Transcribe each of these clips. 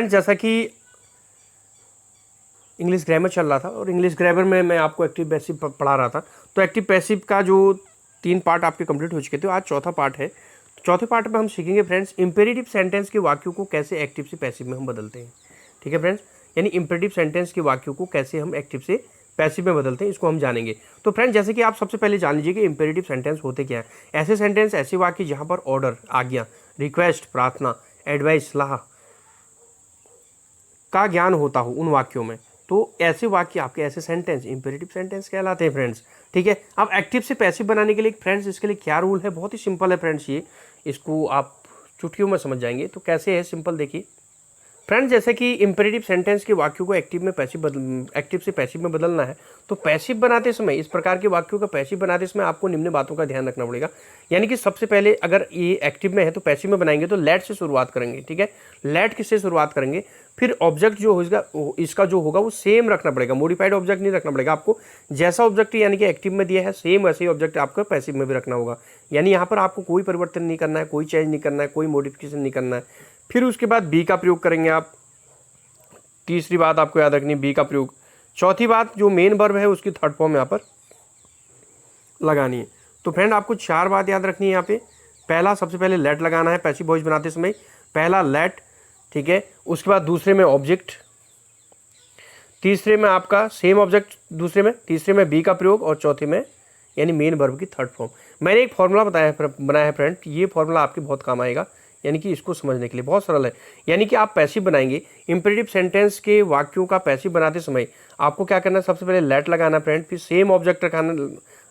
Friends जैसा कि English grammar चल रहा था और इंग्लिश ग्रामर में मैं आपको एक्टिव पैसिव पढ़ा रहा था, तो एक्टिव पैसिव का जो 3 पार्ट आपके कंप्लीट हो चुके थे, आज चौथा पार्ट है। तो चौथे पार्ट में हम सीखेंगे फ्रेंड्स इंपेरेटिव सेंटेंस के वाक्यों को कैसे एक्टिव से पैसिव में हम बदलते हैं। ठीक है फ्रेंड्स, यानी इंपेरेटिव सेंटेंस के वाक्यों को कैसे हम एक्टिव से पैसिव में बदलते हैं, इसको हम जानेंगे। तो फ्रेंड्स जैसे कि आप सबसे पहले जान लीजिए कि इंपेरेटिव सेंटेंस होते क्या है। ऐसे सेंटेंस, ऐसे वाक्य जहाँ पर ऑर्डर, आज्ञा, रिक्वेस्ट, प्रार्थना, एडवाइस, सलाह का ज्ञान होता हो उन वाक्यों में, तो ऐसे वाक्य आपके, ऐसे सेंटेंस इंपेरेटिव सेंटेंस कहलाते हैं फ्रेंड्स। ठीक है, अब एक्टिव से पैसिव बनाने के लिए फ्रेंड्स इसके लिए क्या रूल है, बहुत ही सिंपल है फ्रेंड्स। ये इसको आप चुटकियों में समझ जाएंगे। तो कैसे है, सिंपल देखिए फ्रेंड्स। जैसे कि इंपेरेटिव सेंटेंस के वाक्यों को एक्टिव से पैसिव में बदलना है, तो पैसिव बनाते समय, इस प्रकार के वाक्यों का पैसिव बनाते समय आपको निम्न बातों का ध्यान रखना पड़ेगा। यानी कि सबसे पहले अगर ये एक्टिव में है तो पैसिव में बनाएंगे तो लेट से शुरुआत करेंगे। ठीक है, लेट किससे शुरुआत करेंगे, फिर ऑब्जेक्ट जो होगा इसका जो होगा वो सेम रखना पड़ेगा, मॉडिफाइड ऑब्जेक्ट नहीं रखना पड़ेगा आपको। जैसा ऑब्जेक्ट यानी कि एक्टिव में दिया है सेम वैसे ही ऑब्जेक्ट आपको पैसिव में भी रखना होगा। यानी यहाँ पर आपको कोई परिवर्तन नहीं करना है, कोई चेंज नहीं करना है, कोई मॉडिफिकेशन नहीं करना है। फिर उसके बाद बी का प्रयोग करेंगे आप। तीसरी बात आपको याद रखनी है, बी का प्रयोग। चौथी बात, जो मेन वर्ब है उसकी थर्ड फॉर्म यहाँ पर लगानी है। तो फ्रेंड आपको 4 बात याद रखनी है यहाँ पे। पहला, सबसे पहले लेट लगाना है पैसिव वॉइस बनाते समय, पहला लेट। ठीक है, उसके बाद दूसरे में ऑब्जेक्ट, तीसरे में आपका सेम ऑब्जेक्ट दूसरे में, तीसरे में बी का प्रयोग और चौथे में यानी मेन वर्ब की थर्ड फॉर्म। मैंने एक फॉर्मूला बनाया है फ्रेंड, ये फॉर्मूला आपके बहुत काम आएगा, यानी कि इसको समझने के लिए बहुत सरल है। यानी कि आप पैसिव बनाएंगे, इंपेरेटिव सेंटेंस के वाक्यों का पैसिव बनाते समय आपको क्या करना है, सबसे पहले लेट लगाना फ्रेंड, फिर सेम ऑब्जेक्ट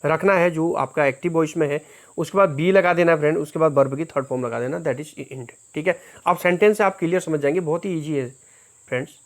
रखना है जो आपका एक्टिव वॉइस में है, उसके बाद बी लगा देना फ्रेंड, उसके बाद वर्ब की थर्ड फॉर्म लगा देना, दैट इज इंड। ठीक है, आप सेंटेंस से आप क्लियर समझ जाएंगे, बहुत ही ईजी है फ्रेंड्स।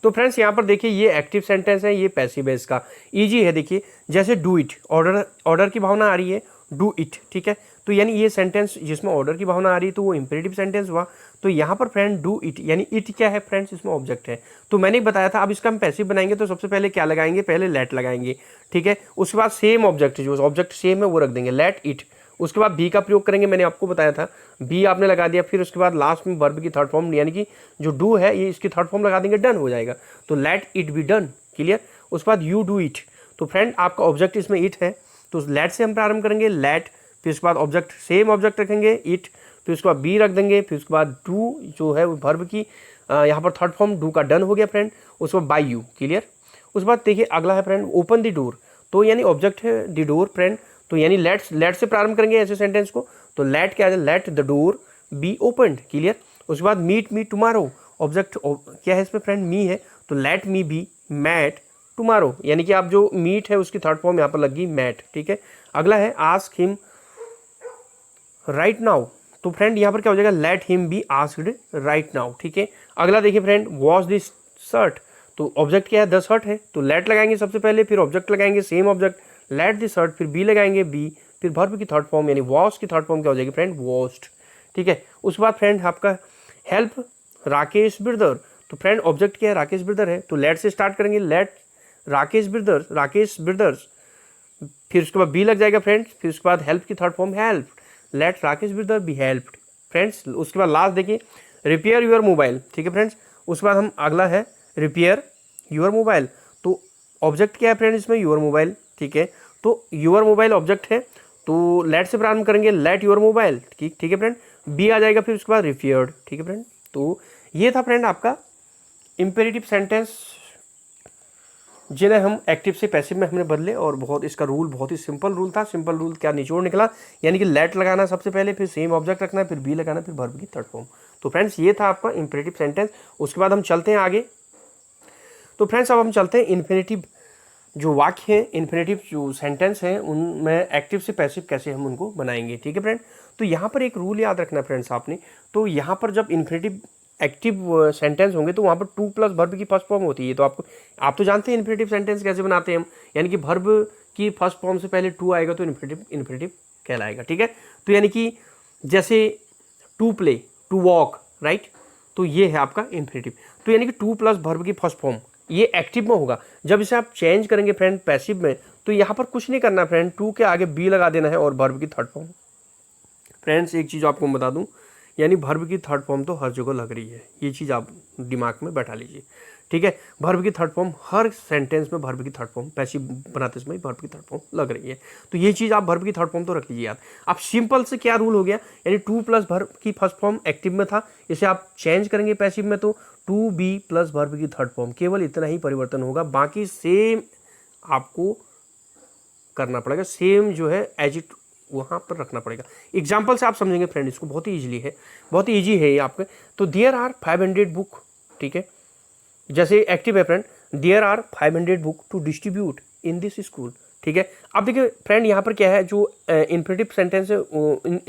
तो फ्रेंड्स यहाँ पर देखिए ये एक्टिव सेंटेंस है, ये पैसिव है, इसका ईजी है। देखिए जैसे डू इट, ऑर्डर की भावना आ रही है, डू इट। ठीक है, तो यानी ये सेंटेंस जिसमें ऑर्डर की भावना आ रही है तो वो इंपेरेटिव सेंटेंस हुआ। तो यहाँ पर फ्रेंड डू इट, यानी इट क्या है फ्रेंड्स, इसमें ऑब्जेक्ट है। तो मैंने बताया था अब इसका हम पैसिव बनाएंगे तो सबसे पहले क्या लगाएंगे, पहले लेट लगाएंगे। ठीक है, उसके बाद सेम ऑब्जेक्ट, जो ऑब्जेक्ट सेम है वो रख देंगे, लेट इट। उसके बाद बी का प्रयोग करेंगे, मैंने आपको बताया था, बी आपने लगा दिया। फिर उसके बाद लास्ट में वर्ब की थर्ड फॉर्म, यानी कि जो डू है ये इसकी थर्ड फॉर्म लगा देंगे, डन हो जाएगा। तो let it be done, clear. उसके बाद यू डू इट, तो फ्रेंड आपका ऑब्जेक्ट इसमें इट है, तो लेट से हम प्रारंभ करेंगे, लेट, फिर उसके बाद ऑब्जेक्ट सेम ऑब्जेक्ट रखेंगे इट, फिर उसके बाद बी रख देंगे, फिर उसके बाद डू जो है वर्ब की यहाँ पर थर्ड फॉर्म डू का डन हो गया फ्रेंड। उसके बाद बाय यू, क्लियर। उसके बाद देखिए अगला है फ्रेंड ओपन द डोर, तो यानी ऑब्जेक्ट है द डोर फ्रेंड, तो यानी लेट से प्रारंभ करेंगे ऐसे सेंटेंस को, तो लेट क्या है, let the door B opened, clear. उसके बाद मीट मी टुमारो, ऑब्जेक्ट क्या है इसमें फ्रेंड, मी है, तो let me be met tomorrow, यानी कि आप जो मीट है उसकी थर्ड फॉर्म यहाँ पर लगी मैट। ठीक है, अगला है आस्क हिम राइट नाउ, तो फ्रेंड यहाँ पर क्या हो जाएगा, let him be asked right now. ठीक है, अगला देखिए फ्रेंड वॉश दिस शर्ट, तो ऑब्जेक्ट क्या है, द शर्ट है, तो लेट लगाएंगे सबसे पहले, फिर ऑब्जेक्ट लगाएंगे same object, let the shirt, फिर बी लगाएंगे बी, फिर वर्ब की थर्ड फॉर्म यानी वॉश की थर्ड फॉर्म क्या हो जाएगी फ्रेंड, वॉश्ड। ठीक है, उसके बाद फ्रेंड आपका हेल्प राकेश बिरदर, तो फ्रेंड ऑब्जेक्ट क्या है, राकेश बिरदर है, तो लेट से स्टार्ट करेंगे, लेट राकेश बिरदर्स, फिर उसके बाद बी लग जाएगा फ्रेंड्स, फिर उसके बाद हेल्प की third form help, let Rakesh brother be helped friends. उसके बाद लास्ट देखिए रिपेयर योर मोबाइल। ठीक है फ्रेंड्स, उसके बाद हम अगला है रिपेयर योर मोबाइल, तो ऑब्जेक्ट क्या है फ्रेंड इसमें, योर मोबाइल। ठीक है, तो योर मोबाइल ऑब्जेक्ट है, तो लेट से प्रारंभ करेंगे, लेट योर मोबाइल, ठीक है फ्रेंड, बी आ जाएगा, फिर उसके बाद रिपेयर्ड। ठीक है फ्रेंड, तो ये था फ्रेंड आपका इंपेरेटिव सेंटेंस जिन्हें हम एक्टिव से पैसिव में हमने बदले, और बहुत इसका रूल बहुत ही सिंपल रूल था। सिंपल रूल क्या निचोड़ निकला, यानी कि लेट लगाना सबसे पहले, फिर सेम ऑब्जेक्ट रखना, फिर बी लगाना, फिर वर्ब की थर्ड फॉर्म। तो फ्रेंड्स ये था आपका इंपेरेटिव सेंटेंस। उसके बाद हम चलते हैं आगे। तो फ्रेंड्स अब हम चलते हैं इन्फिनेटिव जो वाक्य हैं, इन्फिनेटिव जो सेंटेंस हैं, उनमें एक्टिव से पैसिव कैसे हम उनको बनाएंगे। ठीक है फ्रेंड, तो यहाँ पर एक रूल याद रखना फ्रेंड्स आपने, तो यहाँ पर जब इन्फिनेटिव एक्टिव सेंटेंस होंगे तो वहाँ पर टू प्लस वर्ब की फर्स्ट फॉर्म होती है। तो आप तो जानते हैं इन्फिनेटिव सेंटेंस कैसे बनाते हैं हम, यानी कि वर्ब की फर्स्ट फॉर्म से पहले टू आएगा तो इन्फिनेटिव कहलाएगा। ठीक है, तो यानी कि जैसे to play, to walk, right, तो ये है आपका इन्फिनेटिव। तो यानी कि टू प्लस वर्ब की फर्स्ट फॉर्म ये एक्टिव में होगा। जब इसे आप चेंज करेंगे फ्रेंड पैसिव में, तो यहाँ पर कुछ नहीं करना फ्रेंड, टू के आगे बी लगा देना है और वर्ब की थर्ड फॉर्म। फ्रेंड्स एक चीज़ आपको बता दूं, यानी वर्ब की थर्ड फॉर्म तो हर जगह लग रही है, ये चीज़ आप दिमाग में बैठा लीजिए, ठीक है। वर्ब की थर्ड फॉर्म हर सेंटेंस में वर्ब की थर्ड फॉर्म पैसिव बनाते समय वर्ब की थर्ड फॉर्म लग रही है, तो ये चीज़ आप वर्ब की थर्ड फॉर्म तो रख लीजिए याद। अब सिंपल से क्या रूल हो गया, यानी टू प्लस वर्ब की फर्स्ट फॉर्म एक्टिव में था, इसे आप चेंज करेंगे पैसिव में तो टू बी प्लस वर्ब की थर्ड फॉर्म, केवल इतना ही परिवर्तन होगा, बाकी सेम आपको करना पड़ेगा, सेम जो है एज इट वहाँ पर रखना पड़ेगा। एग्जाम्पल से आप समझेंगे फ्रेंड, इसको बहुत ही ईजिली है, बहुत ही ईजी है ये आपके। तो देयर आर 500 बुक, ठीक है, जैसे एक्टिव है friend, there are 500 book to distribute in this school, ठीक है। अब देखिए फ्रेंड यहाँ पर क्या है, जो इन्फिनिटिव सेंटेंस है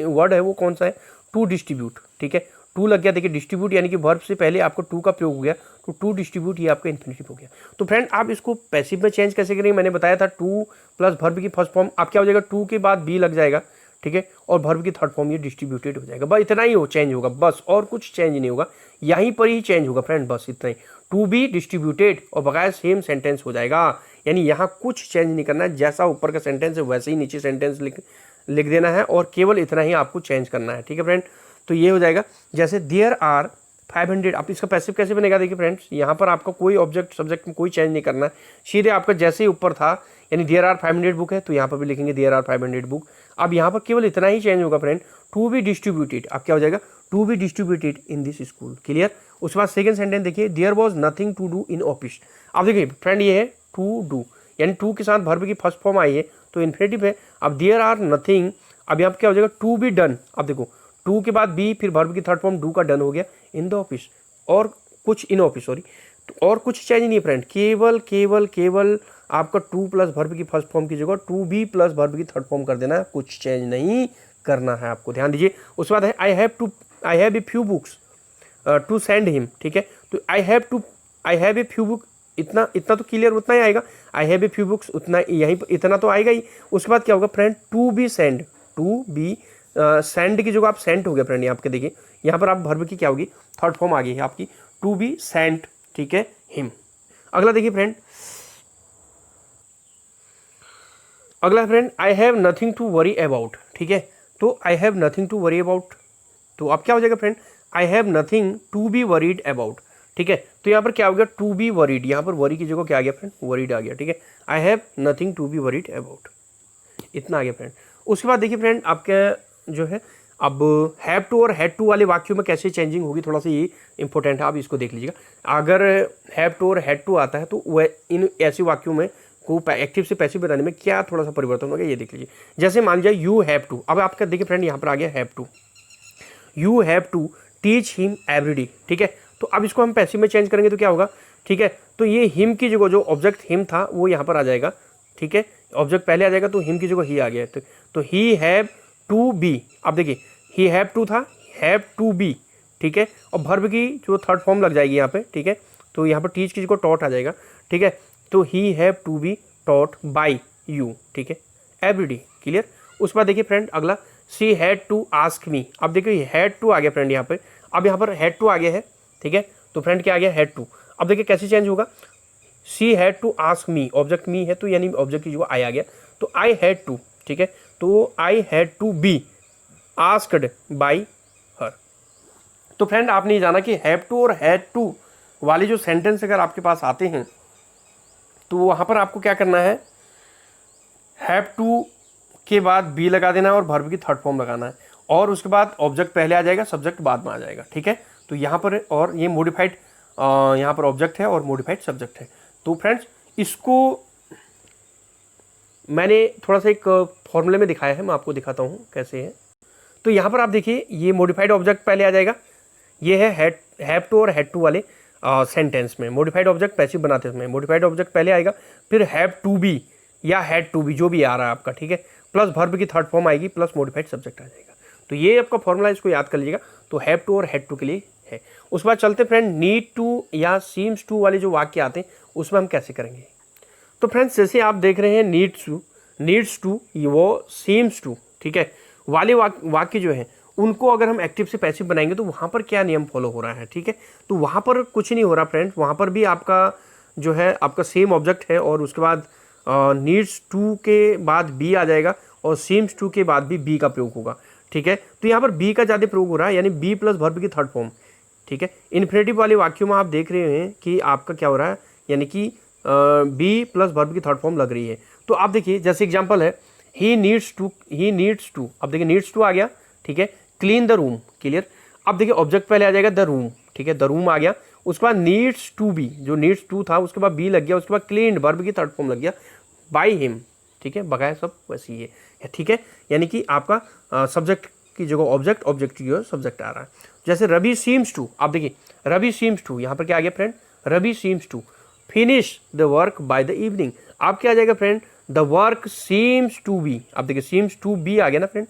वर्ड है वो कौन सा है, टू डिस्ट्रीब्यूट, ठीक है, टू लग गया, देखिए डिस्ट्रीब्यूट यानी कि वर्ब से पहले आपको टू का प्रयोग हो गया, तो टू डिस्ट्रीब्यूट ये आपका इन्फिनिटिव हो गया। तो फ्रेंड आप इसको पैसिव में चेंज कैसे करेंगे, मैंने बताया था टू प्लस वर्ब की फर्स्ट फॉर्म आप क्या हो जाएगा, टू के बाद बी लग जाएगा, ठीक है, और वर्ब की थर्ड फॉर्म ये डिस्ट्रीब्यूटेड हो जाएगा, बस इतना ही हो चेंज होगा, बस और कुछ चेंज नहीं होगा, यहीं पर ही चेंज होगा फ्रेंड, बस इतना ही, टू बी डिस्ट्रीब्यूटेड और बकाया सेम सेंटेंस हो जाएगा, यानी यहाँ कुछ चेंज नहीं करना है, जैसा ऊपर का सेंटेंस है वैसे ही नीचे सेंटेंस लिख देना है, और केवल इतना ही आपको चेंज करना है, ठीक है फ्रेंड। तो ये हो जाएगा, जैसे देयर आर 500, आप इसका पैसिव कैसे बनेगा, देखिए फ्रेंड्स यहाँ पर आपका कोई ऑब्जेक्ट सब्जेक्ट में कोई चेंज नहीं करना है, सीधे आपका जैसे ही ऊपर था, यानी देयर आर 500 बुक है तो यहाँ पर भी लिखेंगे देयर आर 500 बुक। अब यहाँ पर केवल इतना ही चेंज होगा फ्रेंड, टू बी डिस्ट्रीब्यूटेड, अब क्या हो जाएगा, to be distributed in this school, clear. उसके बाद सेकंड सेंटेंस देखिए, there was nothing to do in office. अब देखिए फ्रेंड ये है टू डू, यानी टू के साथ वर्ब की फर्स्ट फॉर्म आई है तो इन्फिनिटिव है। अब देयर आर नथिंग, अब यहाँ पर क्या हो जाएगा, टू बी डन, अब देखो टू के बाद बी, फिर वर्ब की थर्ड फॉर्म डू का डन हो गया, इन द ऑफिस, और कुछ इन ऑफिस, सॉरी, और कुछ चेंज नहीं है फ्रेंड, केवल केवल केवल आपका टू प्लस वर्ब की फर्स्ट फॉर्म की जगह टू बी प्लस वर्ब की थर्ड फॉर्म कर देना है, कुछ चेंज नहीं करना है आपको, ध्यान दीजिए। उसके बाद है I have a few books to send him, ठीक है, तो I have a few book, इतना इतना तो क्लियर उतना ही आएगा, I have a few books उतना यहीं इतना तो आएगा ही। उसके बाद क्या होगा friend, to be send, to be send की जगह आप सेंट हो गया फ्रेंड, यहाँ आपके देखिए यहाँ पर आप वर्ब की क्या होगी, थर्ड फॉर्म आ गई है आपकी, टू बी सेंट, ठीक है, हिम। अगला देखिए फ्रेंड, अगला friend, I have nothing to worry about, ठीक है, तो I have nothing to worry about, तो अब क्या हो जाएगा friend, I have nothing to be worried about, ठीक है, तो यहाँ पर क्या हो गया, टू बी वरीड, यहाँ पर वरी की जगह क्या आ गया फ्रेंड, वरीड आ गया, ठीक है, I have nothing to be worried about, इतना आ गया फ्रेंड। उसके बाद देखिए फ्रेंड आपके जो है, अब हैव टू और हैड टू वाले वाक्यों में कैसे चेंजिंग होगी, थोड़ा सा ये इंपॉर्टेंट है, आप इसको देख लीजिएगा। अगर हैव टू और हैड टू आता है तो वह इन ऐसे वाक्यों में को एक्टिव से पैसिव बनाने में क्या थोड़ा सा परिवर्तन होगा, ये देख लीजिए। जैसे मान जाए यू हैव टू, अब आपका देखिए फ्रेंड यहाँ पर आ गया have to, you have to teach him everyday, ठीक है, तो अब इसको हम पैसिव में चेंज करेंगे तो क्या होगा, ठीक है, तो ये हिम की जगह जो ऑब्जेक्ट हिम था वो यहाँ पर आ जाएगा, ठीक है, ऑब्जेक्ट पहले आ जाएगा तो हिम की जगह ही आ गया, तो ही हैव टू बी, अब देखिए ही हैव टू था, हैव टू बी, ठीक है, और वर्ब की जो थर्ड फॉर्म लग जाएगी यहाँ पे, ठीक है, तो यहाँ पर टीच की जगह टॉट आ जाएगा, ठीक है, तो he have to be taught by you, ठीक है, एवरीडे, क्लियर। उसके बाद देखिए फ्रेंड अगला, she had to ask me, अब देखिए हैड टू आ गया फ्रेंड यहाँ पे, अब यहाँ पर हैड टू आ गया है, ठीक है, तो फ्रेंड क्या आ गया, हैड टू। अब देखिए कैसे चेंज होगा, she had to ask me, object me है तो यानी ऑब्जेक्ट की जगह आई आ गया, तो आई हैड टू, ठीक है, तो I had to be asked by her. तो फ्रेंड आपने ये जाना कि हैव टू और हैड टू वाले जो सेंटेंस अगर आपके पास आते हैं तो वहाँ पर आपको क्या करना है, हैव टू के बाद बी लगा देना है और वर्ब की थर्ड फॉर्म लगाना है, और उसके बाद ऑब्जेक्ट पहले आ जाएगा, सब्जेक्ट बाद में आ जाएगा, ठीक है, तो यहाँ पर और ये मॉडिफाइड यहाँ पर ऑब्जेक्ट है और मॉडिफाइड सब्जेक्ट है। तो फ्रेंड्स इसको मैंने थोड़ा सा एक फॉर्मूले में दिखाया है, मैं आपको दिखाता हूँ कैसे है। तो यहाँ पर आप देखिए ये मॉडिफाइड ऑब्जेक्ट पहले आ जाएगा, ये है हैव टू और हैड टू वाले सेंटेंस में मॉडिफाइड ऑब्जेक्ट पैसिव बनाते समय मॉडिफाइड ऑब्जेक्ट पहले आएगा, फिर हैव टू बी या हैड टू बी जो भी आ रहा है आपका, ठीक है, प्लस वर्ब की थर्ड फॉर्म आएगी प्लस मॉडिफाइड सब्जेक्ट आ जाएगा। तो ये आपका फॉर्मूला, इसको याद कर लीजिएगा। तो हैव टू और हैड टू के लिए है। उसके बाद चलते फ्रेंड नीड टू या सीम्स टू वाले जो वाक्य आते हैं उसमें हम कैसे करेंगे। तो फ्रेंड्स जैसे आप देख रहे हैं नीड्स टू वो सीम्स टू, ठीक है, वाले वाक्य जो है उनको अगर हम एक्टिव से पैसिव बनाएंगे तो वहाँ पर क्या नियम फॉलो हो रहा है, ठीक है, तो वहाँ पर कुछ नहीं हो रहा फ्रेंड्स, वहाँ पर भी आपका जो है आपका सेम ऑब्जेक्ट है और उसके बाद नीड्स टू के बाद बी आ जाएगा और सीम्स टू के बाद भी बी का प्रयोग होगा, ठीक है। तो यहाँ पर बी का ज़्यादा प्रयोग हो रहा है, यानी बी प्लस वर्ब की थर्ड फॉर्म, ठीक है। इन्फिनेटिव वाले वाक्यों में आप देख रहे हैं कि आपका क्या हो रहा है, यानी कि बी प्लस वर्ब की थर्ड फॉर्म लग रही है। तो आप देखिए, जैसे एग्जांपल है, ही नीड्स टू, अब देखिए नीड्स टू आ गया, ठीक है। Clean the room, clear. अब देखिए ऑब्जेक्ट पहले आ जाएगा द रूम, ठीक है, द रूम आ गया, उसके बाद नीड्स टू बी, जो नीड्स टू था उसके बाद बी लग गया, उसके बाद क्लीन वर्ब की थर्ड फॉर्म लग गया बाय हिम, ठीक है। बकाया सब वैसे ही है, ठीक है। यानी कि आपका सब्जेक्ट की जगह ऑब्जेक्ट, ऑब्जेक्ट की जगह सब्जेक्ट आ रहा है। जैसे रवि सीम्स टू, आप देखिए रवि सीम्स टू, यहाँ पर क्या आ गया friend, Ravi seems to finish the work by the evening. आप क्या आ जाएगा friend, the work seems to be, आप देखिए सीम्स टू बी आ गया ना फ्रेंड,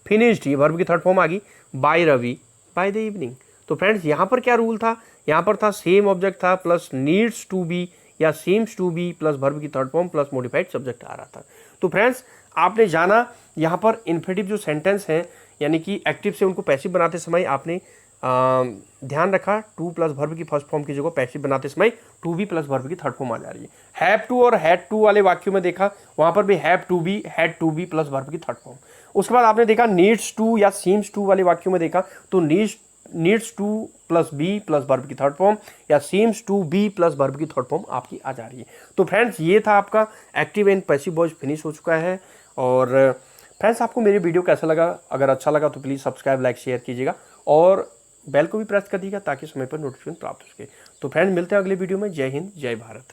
फिनिश्ड, ये वर्ब की थर्ड फॉर्म आ गई by Ravi by the evening. तो फ्रेंड्स यहाँ पर क्या रूल था, यहाँ पर था सेम ऑब्जेक्ट था प्लस नीड्स टू बी या seems to be plus verb की third form plus modified subject आ रहा था। तो फ्रेंड्स आपने जाना यहाँ पर इन्फिनेटिव जो सेंटेंस हैं, यानी कि एक्टिव से उनको पैसिव बनाते समय आपने ध्यान रखा टू प्लस वर्ब की फर्स्ट फॉर्म की जगह पैसिव बनाते समय टू बी प्लस वर्ब की थर्ड फॉर्म आ जा रही है। हैव टू और हैड टू वाले वाक्यों में देखा, वहाँ पर भी have to be, had to be plus verb की थर्ड फॉर्म। उसके बाद आपने देखा नीड्स टू या सीम्स टू वाले वाक्यों में देखा, तो needs to plus be plus verb की थर्ड फॉर्म या seems to be plus verb की थर्ड फॉर्म आपकी आ जा रही है। तो फ्रेंड्स ये था आपका active and passive voice finish हो चुका है। और फ्रेंड्स आपको मेरी वीडियो कैसा लगा, अगर अच्छा लगा तो प्लीज़ सब्सक्राइब, लाइक, शेयर कीजिएगा और बेल को भी प्रेस कर दीजिएगा ताकि समय पर नोटिफिकेशन प्राप्त हो सके। तो फ्रेंड्स मिलते हैं अगले वीडियो में। जय हिंद, जय भारत।